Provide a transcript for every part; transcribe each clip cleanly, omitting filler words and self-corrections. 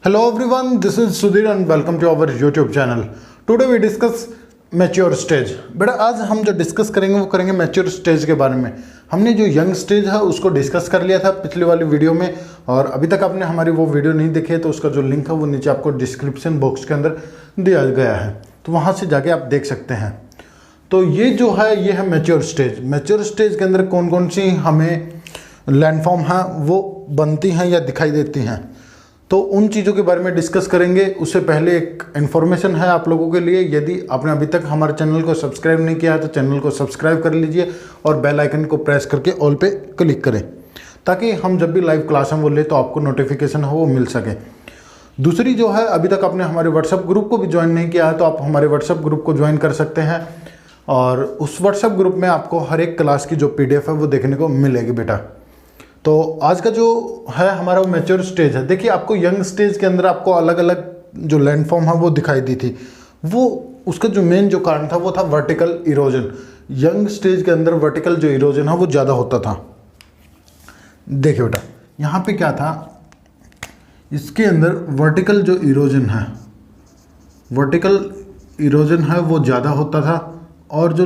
Hello everyone, this is Sudhir and welcome to our YouTube channel. Today we discuss mature stage. बेटा आज हम जो discuss करेंगे वो करेंगे मैच्योर स्टेज के बारे में। हमने जो यंग स्टेज है उसको डिस्कस कर लिया था पिछली वाली वीडियो में, और अभी तक आपने हमारी वो वीडियो नहीं देखी है तो उसका जो लिंक है वो नीचे आपको डिस्क्रिप्शन बॉक्स के अंदर दिया गया है, तो वहाँ से जाके आप देख सकते हैं। तो ये जो है ये है मैच्योर स्टेज। मैच्योर स्टेज के अंदर कौन कौन सी हमें लैंडफॉर्म हैं वो बनती हैं या दिखाई देती हैं, तो उन चीज़ों के बारे में डिस्कस करेंगे। उससे पहले एक इन्फॉर्मेशन है आप लोगों के लिए, यदि आपने अभी तक हमारे चैनल को सब्सक्राइब नहीं किया है तो चैनल को सब्सक्राइब कर लीजिए और बेल आइकन को प्रेस करके ऑल पे क्लिक करें, ताकि हम जब भी लाइव क्लास हम वो ले तो आपको नोटिफिकेशन है वो मिल सके। दूसरी जो है, अभी तक आपने हमारे व्हाट्सएप ग्रुप को भी ज्वाइन नहीं किया है तो आप हमारे व्हाट्सएप ग्रुप को ज्वाइन कर सकते हैं, और उस व्हाट्सएप ग्रुप में आपको हर एक क्लास की जो PDF है वो देखने को मिलेगी बेटा। तो आज का जो है हमारा वो मैच्योर स्टेज है। देखिए आपको यंग स्टेज के अंदर आपको अलग अलग जो लैंडफॉर्म है वो दिखाई दी थी, वो उसका जो मेन जो कारण था वो था वर्टिकल इरोजन। यंग स्टेज के अंदर वर्टिकल जो इरोजन है वो ज़्यादा होता था। देखिए बेटा यहाँ पे क्या था, इसके अंदर वर्टिकल जो इरोजन है, वर्टिकल इरोजन है वो ज़्यादा होता था, और जो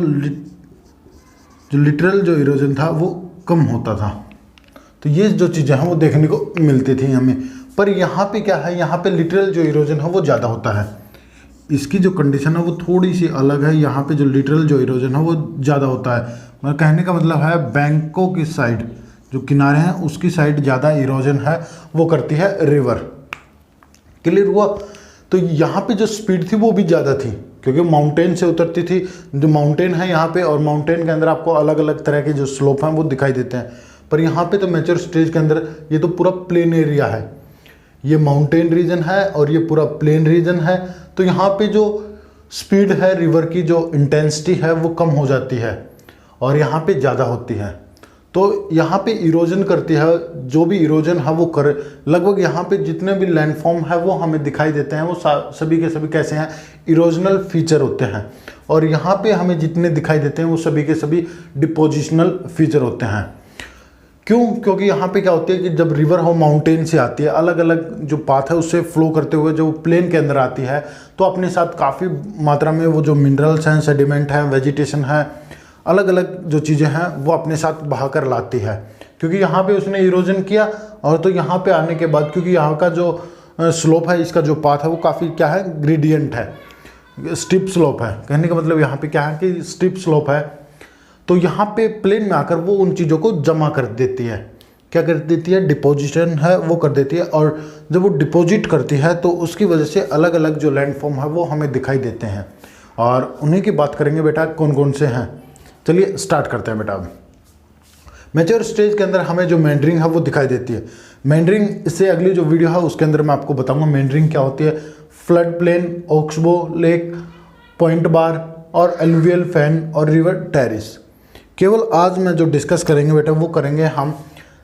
लिटरल जो इरोजन था वो कम होता था। तो ये जो चीज़ें हैं वो देखने को मिलती थी हमें। पर यहाँ पे क्या है, यहाँ पे लिटरल जो इरोजन है वो ज़्यादा होता है। इसकी जो कंडीशन है वो थोड़ी सी अलग है। यहाँ पे जो लिटरल जो इरोजन है वो ज़्यादा होता है। मतलब कहने का मतलब है बैंकों की साइड जो किनारे हैं उसकी साइड ज़्यादा इरोजन है वो करती है रिवर। क्लियर हुआ? तो यहाँ पे जो स्पीड थी वो भी ज़्यादा थी क्योंकि माउंटेन से उतरती थी। जो माउंटेन है यहाँ पे, और माउंटेन के अंदर आपको अलग अलग तरह के जो स्लोप हैं वो दिखाई देते हैं। पर यहाँ पे तो मैच्योर स्टेज के अंदर ये तो पूरा प्लेन एरिया है, ये माउंटेन रीजन है और ये पूरा प्लेन रीजन है। तो यहाँ पे जो स्पीड है रिवर की, जो इंटेंसिटी है वो कम हो जाती है और यहाँ पे ज़्यादा होती है। तो यहाँ पे इरोजन करती है, जो भी इरोजन है वो कर लगभग यहाँ पे जितने भी लैंडफॉर्म है वो हमें दिखाई देते हैं वो सभी के सभी कैसे हैं, इरोजनल फीचर होते हैं। और यहाँ पे हमें जितने दिखाई देते हैं वो सभी के सभी डिपोजिशनल फीचर होते हैं। क्यों? क्योंकि यहाँ पे क्या होती है कि जब रिवर हो माउंटेन से आती है, अलग अलग जो पाथ है उससे फ्लो करते हुए जो प्लेन के अंदर आती है, तो अपने साथ काफ़ी मात्रा में वो जो मिनरल्स हैं, सेडिमेंट हैं, वेजिटेशन है, अलग अलग जो चीज़ें हैं वो अपने साथ बहा कर लाती है। क्योंकि यहाँ पे उसने इरोजन किया, और तो यहाँ पे आने के बाद क्योंकि यहाँ का जो स्लोप है, इसका जो पाथ है वो काफ़ी क्या है, ग्रेडियंट है, स्टीप स्लोप है। कहने का मतलब यहाँ पे क्या है कि स्टीप स्लोप है। तो यहाँ पे प्लेन में आकर वो उन चीज़ों को जमा कर देती है। क्या कर देती है? डिपोजिशन है वो कर देती है। और जब वो डिपॉजिट करती है तो उसकी वजह से अलग अलग जो लैंडफॉर्म है वो हमें दिखाई देते हैं, और उन्हीं की बात करेंगे बेटा कौन कौन से हैं। चलिए स्टार्ट करते हैं बेटा। अब मैच्योर स्टेज के अंदर हमें जो मेंडरिंग है वो दिखाई देती है। मेंडरिंग, इससे अगली जो वीडियो है उसके अंदर मैं आपको बताऊँगा मेंडरिंग क्या होती है। Flood plain, oxbow lake, point bar और एलुवियल फैन और रिवर टेरिस। केवल आज में जो डिस्कस करेंगे बेटा वो करेंगे हम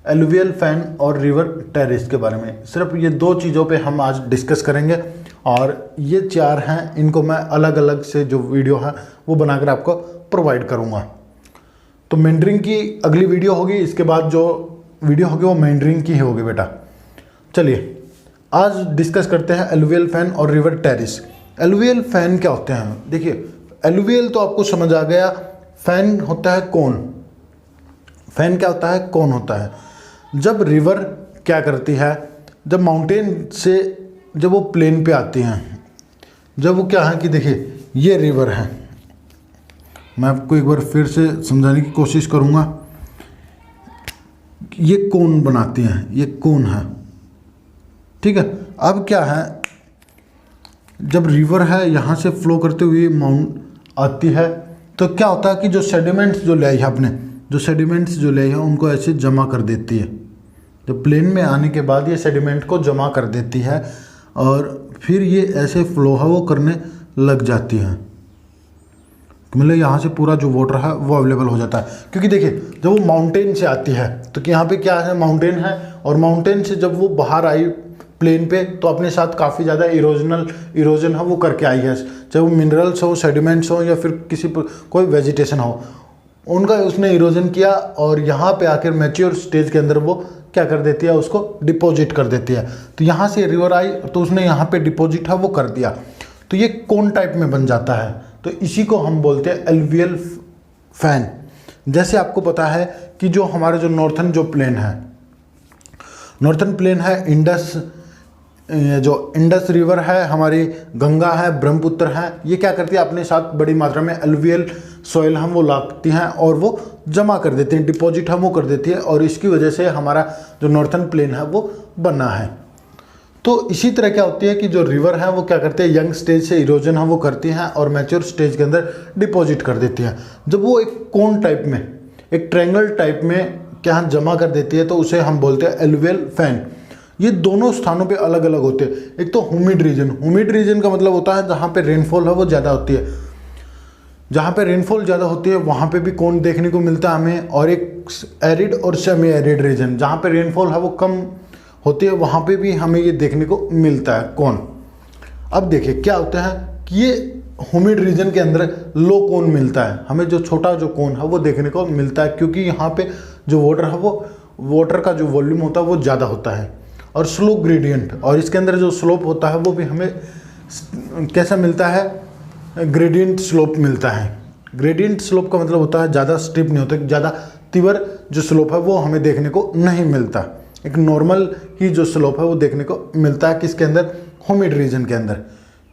एलुवियल फैन और रिवर टेरिस के बारे में। सिर्फ ये दो चीज़ों पे हम आज डिस्कस करेंगे, और ये चार हैं, इनको मैं अलग अलग से जो वीडियो है वो बनाकर आपको प्रोवाइड करूँगा। तो मेंडरिंग की अगली वीडियो होगी, इसके बाद जो वीडियो होगी वो मेंडरिंग की ही होगी बेटा। चलिए आज डिस्कस करते हैं एलुवियल फैन और रिवर टेरिस। एलुवियल फैन क्या होते हैं? देखिए एलुवियल तो आपको समझ आ गया, फैन होता है कौन। फैन क्या होता है? कौन होता है। जब रिवर क्या करती है, जब माउंटेन से जब वो प्लेन पे आती हैं, जब वो क्या है कि देखिए ये रिवर है, मैं आपको एक बार फिर से समझाने की कोशिश करूँगा। ये कौन बनाती हैं, ये कौन है, ठीक है। अब क्या है, जब रिवर है यहाँ से फ्लो करते हुए माउंट आती है तो क्या होता है कि जो सेडिमेंट्स जो ले आई है आपने, जो सेडिमेंट्स जो ले आई है उनको ऐसे जमा कर देती है। जब प्लेन में आने के बाद ये सेडिमेंट को जमा कर देती है और फिर ये ऐसे फ्लो है वो करने लग जाती है। मतलब यहाँ से पूरा जो वाटर है वो अवेलेबल हो जाता है। क्योंकि देखिए जब वो माउंटेन से आती है तो यहाँ पे क्या है, माउंटेन है, और माउंटेन से जब वो बाहर आई प्लेन पे तो अपने साथ काफ़ी ज़्यादा इरोजन है वो करके आई है। चाहे वो मिनरल्स हो, सेडिमेंट्स हो, या फिर किसी कोई वेजिटेशन हो, उनका उसने इरोजन किया और यहाँ पे आकर मैच्योर स्टेज के अंदर वो क्या कर देती है, उसको डिपॉजिट कर देती है। तो यहाँ से रिवर आई तो उसने यहाँ पे डिपॉजिट है वो कर दिया, तो ये कोन टाइप में बन जाता है। तो इसी को हम बोलते हैं एलुवियल फैन। जैसे आपको पता है कि जो हमारे जो नॉर्थन जो प्लेन है, नॉर्थन प्लेन है, जो इंडस रिवर है, हमारी गंगा है, ब्रह्मपुत्र है, ये क्या करती है अपने साथ बड़ी मात्रा में एलुवियल सॉइल हम वो लाती हैं और वो जमा कर देती हैं, डिपॉजिट हम वो कर देती है, और इसकी वजह से हमारा जो नॉर्थन प्लेन है वो बना है। तो इसी तरह क्या होती है कि जो रिवर है वो क्या करते हैं, यंग स्टेज से इरोजन है वो करती हैं और मैच्योर स्टेज के अंदर डिपॉजिट कर देती हैं। जब वो एक कोन टाइप में, एक ट्रायंगल टाइप में क्या जमा कर देती है तो उसे हम बोलते हैं एलुवियल फैन। ये दोनों स्थानों पे अलग अलग होते हैं। एक तो ह्यूमिड रीजन, ह्यूमिड रीजन का मतलब होता है जहाँ पे रेनफॉल है वो ज़्यादा होती है, जहाँ पे रेनफॉल ज़्यादा होती है वहाँ पे भी कोन देखने को मिलता है हमें। और एक एरिड और सेमी एरिड रीजन, जहाँ पे रेनफॉल है वो कम होती है वहाँ पे भी हमें ये देखने को मिलता है कोन। अब देखिए क्या होता है कि ये ह्यूमिड रीजन के अंदर लो कोन मिलता है हमें, जो छोटा जो कोन है वो देखने को मिलता है, क्योंकि यहाँ पे जो वाटर है वो वाटर का जो वॉल्यूम होता है वो ज़्यादा होता है। और स्लोप ग्रेडियंट, और इसके अंदर जो स्लोप होता है वो भी हमें कैसा मिलता है, ग्रेडियंट स्लोप मिलता है। ग्रेडियंट स्लोप का मतलब होता है ज़्यादा स्टीप नहीं होता, ज़्यादा तीव्र जो स्लोप है वो हमें देखने को नहीं मिलता। एक नॉर्मल ही जो स्लोप है वो देखने को मिलता है किसके अंदर, ह्यूमिड रीजन के अंदर।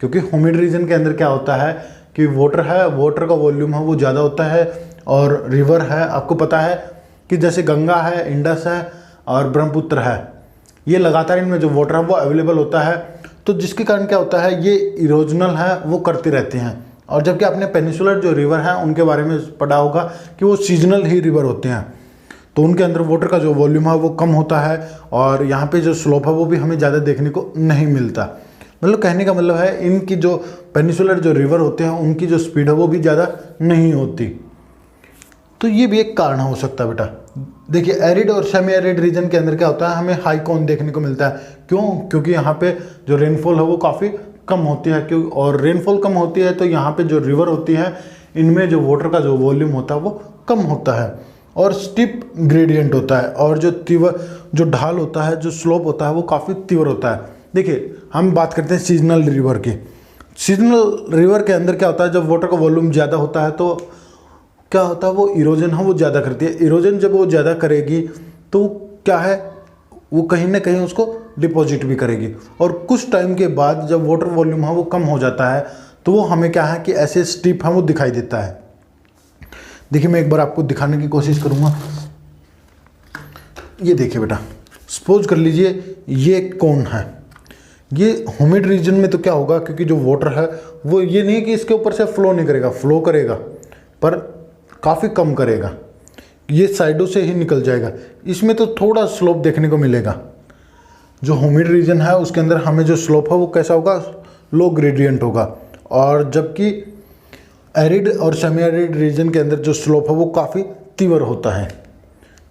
क्योंकि ह्यूमिड रीजन के अंदर क्या होता है कि वाटर है, वाटर का वॉल्यूम है वो ज़्यादा होता है, और रिवर है, आपको पता है कि जैसे गंगा है, इंडस है और ब्रह्मपुत्र है, ये लगातार इनमें जो वाटर है वो अवेलेबल होता है। तो जिसके कारण क्या होता है ये इरोजनल है वो करती रहती हैं। और जबकि आपने पेनिसुलर जो रिवर हैं उनके बारे में पढ़ा होगा कि वो सीजनल ही रिवर होते हैं, तो उनके अंदर वाटर का जो वॉल्यूम है वो कम होता है, और यहाँ पे जो स्लोप है वो भी हमें ज़्यादा देखने को नहीं मिलता। मतलब कहने का मतलब है इनकी जो पेनिसुलर जो रिवर होते हैं उनकी जो स्पीड है वो भी ज़्यादा नहीं होती। तो ये भी एक कारण हो सकता है बेटा। देखिए एरिड और सेमी एरिड रीजन के अंदर क्या होता है, हमें हाई कोन देखने को मिलता है। क्यों? क्योंकि यहाँ पे जो रेनफॉल है वो काफ़ी कम होती है, क्यों? और रेनफॉल कम होती है तो यहाँ पे जो रिवर होती है इनमें जो वाटर का जो वॉल्यूम होता है वो कम होता है, और स्टिप ग्रेडियंट होता है, और जो तीव्र जो ढाल होता है, जो स्लोप होता है वो काफ़ी तीव्र होता है। देखिए हम बात करते हैं सीजनल रिवर की। सीजनल रिवर के अंदर क्या होता है, जब वाटर का वॉल्यूम ज़्यादा होता है तो क्या होता है, वो इरोजन है वो ज़्यादा करती है। इरोजन जब वो ज़्यादा करेगी तो क्या है, वो कहीं ना कहीं उसको डिपॉजिट भी करेगी, और कुछ टाइम के बाद जब वाटर वॉल्यूम है वो कम हो जाता है तो वो हमें क्या है कि ऐसे स्टिप है वो दिखाई देता है। देखिए मैं एक बार आपको दिखाने की कोशिश करूँगा। ये देखिए बेटा, सपोज कर लीजिए ये कोन है, ये ह्यूमिड रीजन में तो क्या होगा, क्योंकि जो वाटर है वो ये नहीं कि इसके ऊपर से फ्लो नहीं करेगा, फ्लो करेगा पर काफ़ी कम करेगा, ये साइडों से ही निकल जाएगा। इसमें तो थोड़ा स्लोप देखने को मिलेगा। जो ह्यूमिड रीजन है उसके अंदर हमें जो स्लोप है वो कैसा होगा, लो ग्रेडियंट होगा, और जबकि एरिड और सेमी एरिड रीजन के अंदर जो स्लोप है वो काफ़ी तीव्र होता है।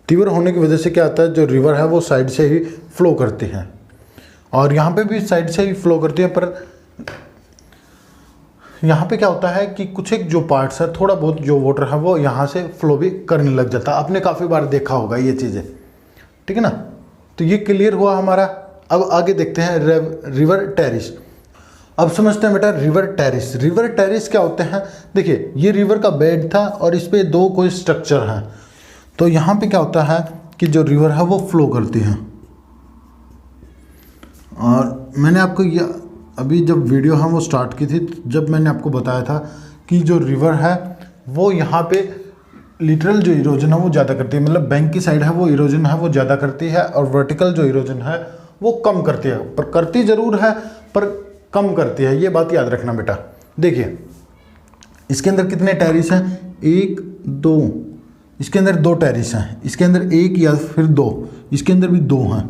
तीव्र होने की वजह से क्या होता है, जो रिवर है वो साइड से ही फ्लो करती है, और यहाँ पे भी साइड से ही फ्लो करती है, पर यहाँ पे क्या होता है कि कुछ एक जो पार्ट्स है, थोड़ा बहुत जो वाटर है वो यहाँ से फ्लो भी करने लग जाता है। आपने काफ़ी बार देखा होगा ये चीज़ें, ठीक है ना। तो ये क्लियर हुआ हमारा। अब आगे देखते हैं रिवर टेरिस। अब समझते हैं बेटा रिवर टेरिस। रिवर टेरिस क्या होते हैं, देखिए ये रिवर का बेड था और इस पर दो कोई स्ट्रक्चर हैं। तो यहाँ पे क्या होता है कि जो रिवर है वो फ्लो करती है, और मैंने आपको ये अभी जब वीडियो हम वो स्टार्ट की थी जब मैंने आपको बताया था कि जो रिवर है वो यहाँ पे लिटरल जो इरोजन है वो ज़्यादा करती है, मतलब बैंक की साइड है वो इरोजन है वो ज़्यादा करती है, और वर्टिकल जो इरोजन है वो कम करती है, पर करती ज़रूर है पर कम करती है। ये बात याद रखना बेटा। देखिए इसके अंदर कितने टेरिस हैं, 1 2, इसके अंदर 2 टेरिस हैं, इसके अंदर 1 या फिर 2, इसके अंदर भी 2 हैं।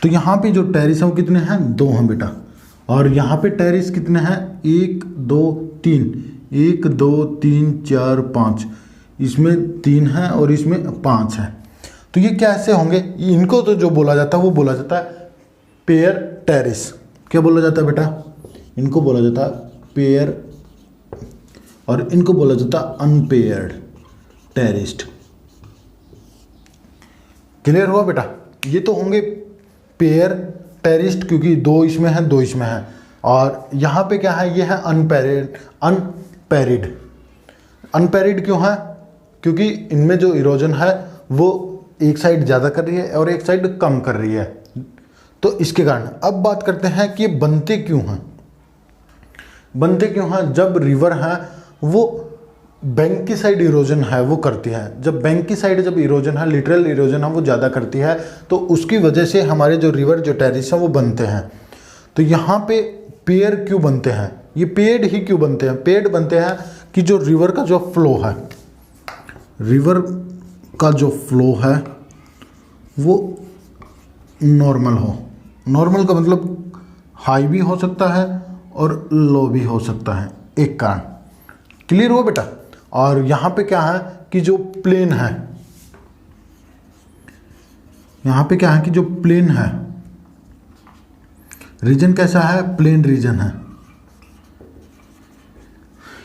तो यहाँ पे जो टेरिस हैं वो कितने हैं, 2 हैं बेटा। और यहाँ पे टेरिस कितने हैं, 1 2 3, 1 2 3 4 5, इसमें 3 है और इसमें 5 है। तो ये कैसे होंगे, इनको तो जो बोला जाता है वो बोला जाता है पेयर टेरिस। क्या बोला जाता है बेटा, इनको बोला जाता है पेयर, और इनको बोला जाता है अनपेयर्ड। टेरिस्ड। क्लियर हुआ बेटा? ये तो होंगे पेयर टेरिस्ड, क्योंकि दो इसमें है दो इसमें है। और यहाँ पे क्या है, ये है अनपेरिड। अनपेरिड क्यों है? क्योंकि इनमें जो इरोजन है वो एक साइड ज़्यादा कर रही है और एक साइड कम कर रही है, तो इसके कारण। अब बात करते हैं कि ये बनते क्यों हैं। बनते क्यों हैं? जब रिवर है वो बैंक की साइड इरोजन है वो करती है। जब बैंक की साइड जब इरोजन है, लिटरल इरोजन है वो ज़्यादा करती है, तो उसकी वजह से हमारे जो रिवर जो टेरिस हैं वो बनते हैं। तो यहाँ पे पेयर क्यों बनते हैं? ये पेड ही क्यों बनते हैं? पेड बनते हैं कि जो रिवर का जो फ्लो है, रिवर का जो फ्लो है वो नॉर्मल हो। नॉर्मल का मतलब हाई भी हो सकता है और लो भी हो सकता है, एक कारण। क्लियर हुआ बेटा? और यहाँ पे क्या है कि जो प्लेन है, यहाँ पे क्या है कि जो प्लेन है, रीजन कैसा है? प्लेन रीजन है।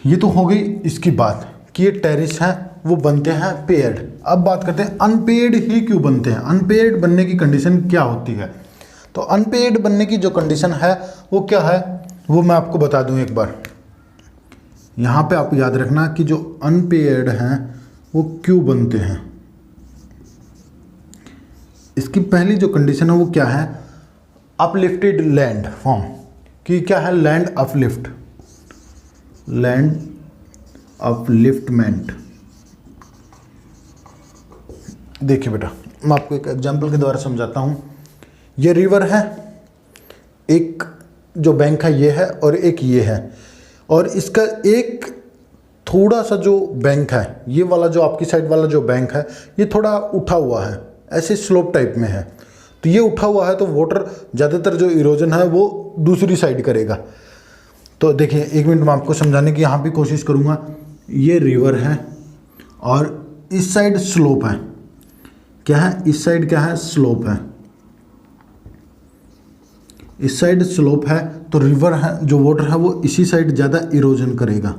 ये तो हो गई इसकी बात कि ये टेरिस है वो बनते हैं पेयर्ड। अब बात करते हैं अनपेयर्ड ही क्यों बनते हैं। अनपेयर्ड बनने की कंडीशन क्या होती है? तो अनपेयर्ड बनने की जो कंडीशन है वो क्या है, वो मैं आपको बता दूं एक बार। यहाँ पे आप याद रखना कि जो अनपेयर्ड हैं वो क्यों बनते हैं। इसकी पहली जो कंडीशन है वो क्या है? Uplifted land form. कि क्या है? Land uplift, land upliftment. देखिए बेटा, मैं आपको एक एग्जांपल के द्वारा समझाता हूँ। ये रिवर है, एक जो बैंक है ये है और एक ये है, और इसका एक थोड़ा सा जो बैंक है, ये वाला जो आपकी साइड वाला जो बैंक है, ये थोड़ा उठा हुआ है, ऐसे स्लोप टाइप में है। तो ये उठा हुआ है तो वाटर ज़्यादातर जो इरोजन है वो दूसरी साइड करेगा। तो देखिए, एक मिनट में आपको समझाने की यहाँ भी कोशिश करूँगा। ये रिवर है और इस साइड स्लोप है। क्या है? इस साइड क्या है? स्लोप है। इस साइड स्लोप है तो रिवर है जो वाटर है वो इसी साइड ज़्यादा इरोजन करेगा,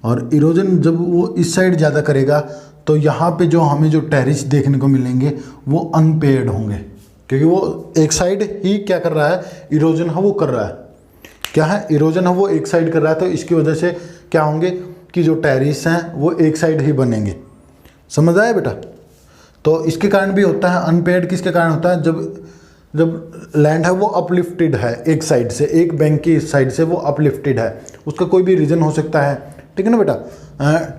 और इरोजन जब वो इस साइड ज़्यादा करेगा तो यहाँ पे जो हमें जो टेरिस देखने को मिलेंगे वो अनपेयर्ड होंगे, क्योंकि वो एक साइड ही क्या कर रहा है? इरोजन है वो कर रहा है। क्या है? इरोजन है वो एक साइड कर रहा है, तो इसकी वजह से क्या होंगे कि जो टेरिस हैं वो एक साइड ही बनेंगे। समझ आया बेटा? तो इसके कारण भी होता है अनपेयर्ड। किसके कारण होता है? जब लैंड है वो अपलिफ्टेड है एक साइड से, एक बैंक की साइड से वो अपलिफ्टेड है। उसका कोई भी रीज़न हो सकता है, ठीक है ना बेटा?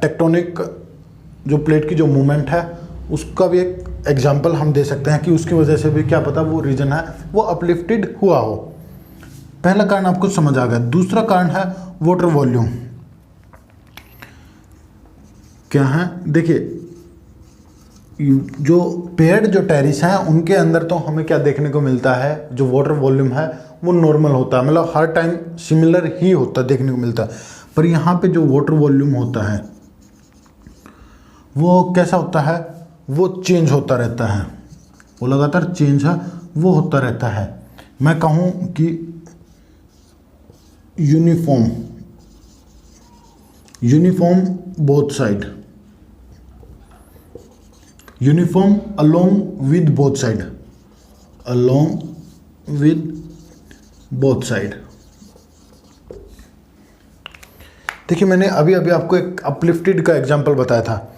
टेक्टोनिक जो प्लेट की जो मूवमेंट है उसका भी एक एग्जांपल हम दे सकते हैं कि उसकी वजह से भी क्या पता वो रीजन है वो अपलिफ्टेड हुआ हो। पहला कारण आपको समझ आ गया। दूसरा कारण है वाटर वॉल्यूम। क्या है? देखिए, जो पेयर्ड जो टेरिस हैं उनके अंदर तो हमें क्या देखने को मिलता है? जो वाटर वॉल्यूम है वो नॉर्मल होता है, मतलब हर टाइम सिमिलर ही होता है, देखने को मिलता है। पर यहाँ पे जो वाटर वॉल्यूम होता है वो कैसा होता है? वो चेंज होता रहता है, वो लगातार चेंज है वो होता रहता है। मैं कहूँ कि uniform both side, uniform along with both side, along with both side. देखिए, मैंने अभी आपको एक अपलिफ्टेड का एग्जांपल बताया था।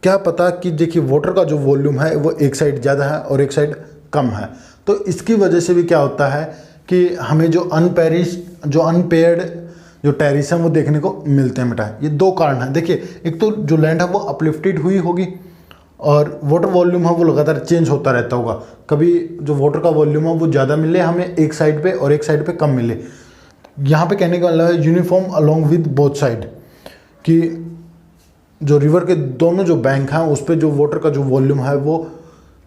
क्या पता कि देखिए वाटर का जो वॉल्यूम है वो एक साइड ज़्यादा है और एक साइड कम है, तो इसकी वजह से भी क्या होता है कि हमें जो अनपेयर्ड जो टेरिस हैं वो देखने को मिलते हैं बेटा। ये दो कारण हैं। देखिए, एक तो जो लैंड है वो अपलिफ्टेड हुई होगी और वाटर वॉल्यूम है वो लगातार चेंज होता रहता होगा। कभी जो वाटर का वॉल्यूम है वो ज़्यादा मिले हमें एक साइड पे और एक साइड पे कम मिले। यहाँ पे कहने का मतलब है uniform along with both side, कि जो रिवर के दोनों जो बैंक हैं उस पर जो वाटर का जो वॉल्यूम है वो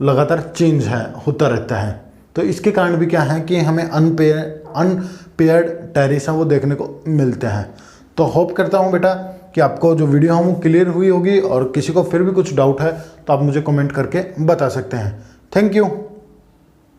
लगातार चेंज है होता रहता है। तो इसके कारण भी क्या है कि हमें अनपेयर्ड टेरिस हैं वो देखने को मिलते हैं। तो होप करता हूँ बेटा कि आपको जो वीडियो है वो क्लियर हुई होगी, और किसी को फिर भी कुछ डाउट है तो आप मुझे कमेंट करके बता सकते हैं। Thank you.